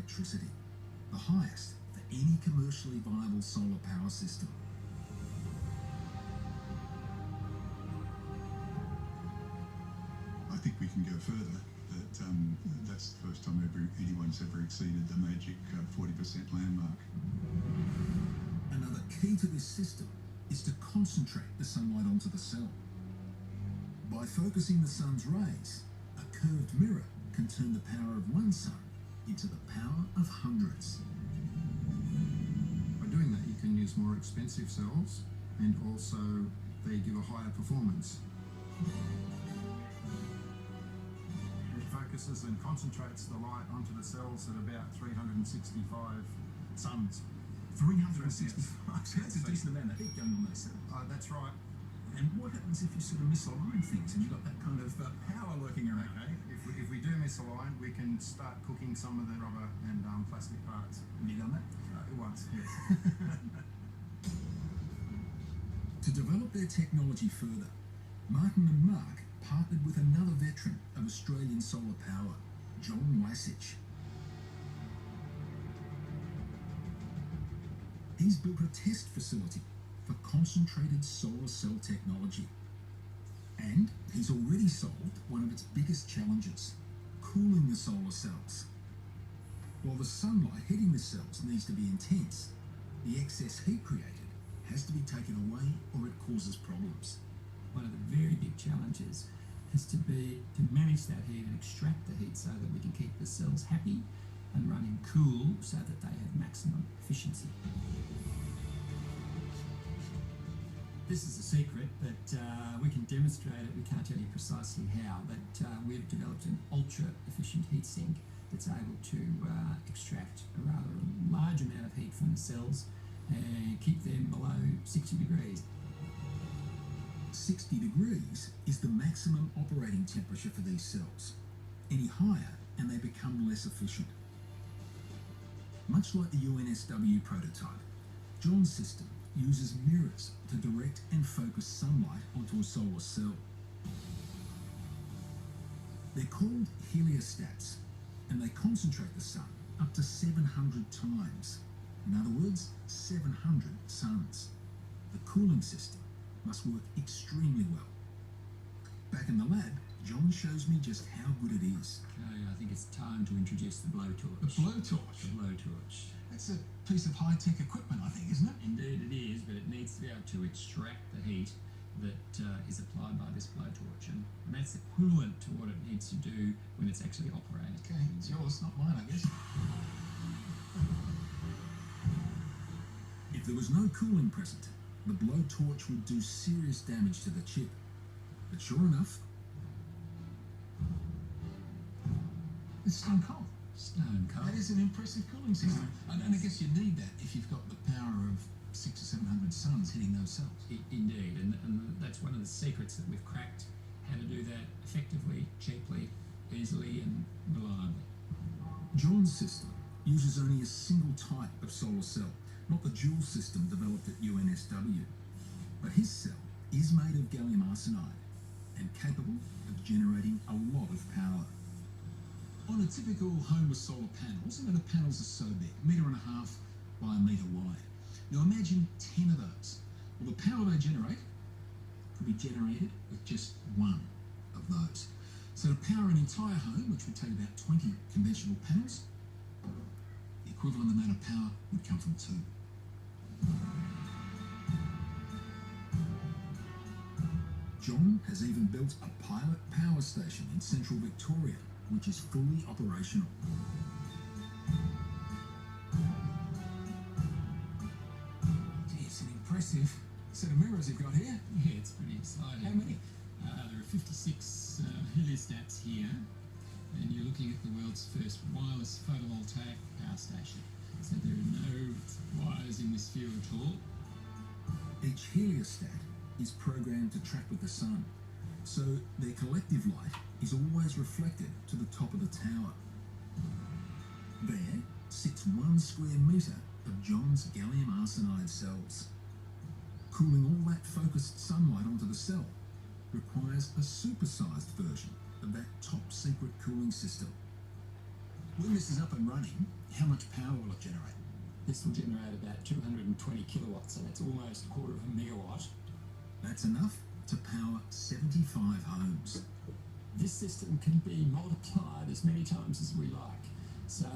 electricity, the highest for any commercially viable solar power system. I think we can go further. That's the first time anyone's ever exceeded the magic 40% landmark. Another key to this system is to concentrate the sunlight onto the cell. By focusing the sun's rays, a curved mirror can turn the power of one sun into the power of hundreds. By doing that, you can use more expensive cells, and also they give a higher performance. It focuses and concentrates the light onto the cells at about 365 suns. 365, so that's a decent amount of heat going on those cells. That's right. And what happens if you sort of misalign things and you've got that kind of power lurking around? Okay, if we do misalign, we can start cooking some of the rubber and plastic parts. Have you done that? Once, yes. To develop their technology further, Martin and Mark partnered with another veteran of Australian solar power, John Wasich. He's built a test facility for concentrated solar cell technology. And he's already solved one of its biggest challenges, cooling the solar cells. While the sunlight hitting the cells needs to be intense, the excess heat created has to be taken away or it causes problems. One of the very big challenges has to be to manage that heat and extract the heat so that we can keep the cells happy and running cool so that they have maximum efficiency. This is a secret, but we can demonstrate it. We can't tell you precisely how, but we've developed an ultra-efficient heat sink that's able to extract a rather large amount of heat from the cells and keep them below 60 degrees. 60 degrees is the maximum operating temperature for these cells. Any higher and they become less efficient. Much like the UNSW prototype, John's system uses mirrors to direct and focus sunlight onto a solar cell. They're called heliostats, and they concentrate the sun up to 700 times. In other words, 700 suns. The cooling system must work extremely well. Back in the lab, John shows me just how good it is. Okay, I think it's time to introduce the blowtorch. The blowtorch? The blowtorch. That's a piece of high-tech equipment, I think, isn't it? Indeed it is, but it needs to be able to extract the heat that is applied by this blowtorch, and that's equivalent to what it needs to do when it's actually operating. Okay, it's yours, not mine, I guess. If there was no cooling present, the blowtorch would do serious damage to the chip. But sure enough, it's stone cold. Stone cold. That is an impressive cooling system. And I guess you need that if you've got the power of 600 or 700 suns hitting those cells. Indeed, and that's one of the secrets that we've cracked, how to do that effectively, cheaply, easily and reliably. John's system uses only a single type of solar cell, not the dual system developed at UNSW. But his cell is made of gallium arsenide and capable of generating a lot of power. On a typical home with solar panels, the panels are so big, 1.5 meters by 1 meter wide. Now imagine 10 of those. Well, the power they generate could be generated with just one of those. So to power an entire home, which would take about 20 conventional panels, the equivalent amount of power would come from 2. John has even built a pilot power station in central Victoria, which is fully operational. Gee, it's an impressive set of mirrors you've got here. Yeah, it's pretty exciting. How many? There are 56 heliostats here, and you're looking at the world's first wireless photovoltaic power station. So there are no wires in this view at all. Each heliostat is programmed to track with the sun, so their collective light is always reflected to the top of the tower. There sits 1 square metre of John's gallium arsenide cells. Cooling all that focused sunlight onto the cell requires a supersized version of that top secret cooling system. When this is up and running, how much power will it generate? This will generate about 220 kilowatts, and that's almost a quarter of a megawatt. That's enough to power 75 homes. This system can be multiplied as many times as we like. So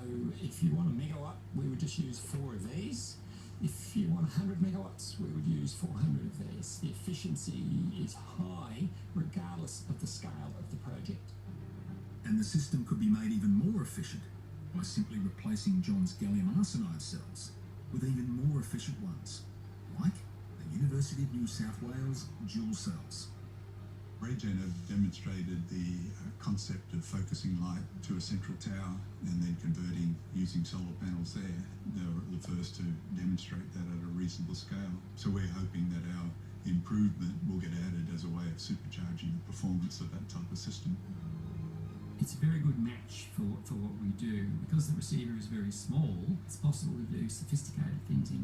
if you want a megawatt, we would just use 4 of these. If you want 100 megawatts, we would use 400 of these. The efficiency is high regardless of the scale of the project. And the system could be made even more efficient by simply replacing John's gallium arsenide cells with even more efficient ones, like the University of New South Wales dual cells. Regen have demonstrated the concept of focusing light to a central tower and then converting using solar panels there. They were the first to demonstrate that at a reasonable scale. So we're hoping that our improvement will get added as a way of supercharging the performance of that type of system. It's a very good match for what we do. Because the receiver is very small, it's possible to do sophisticated things in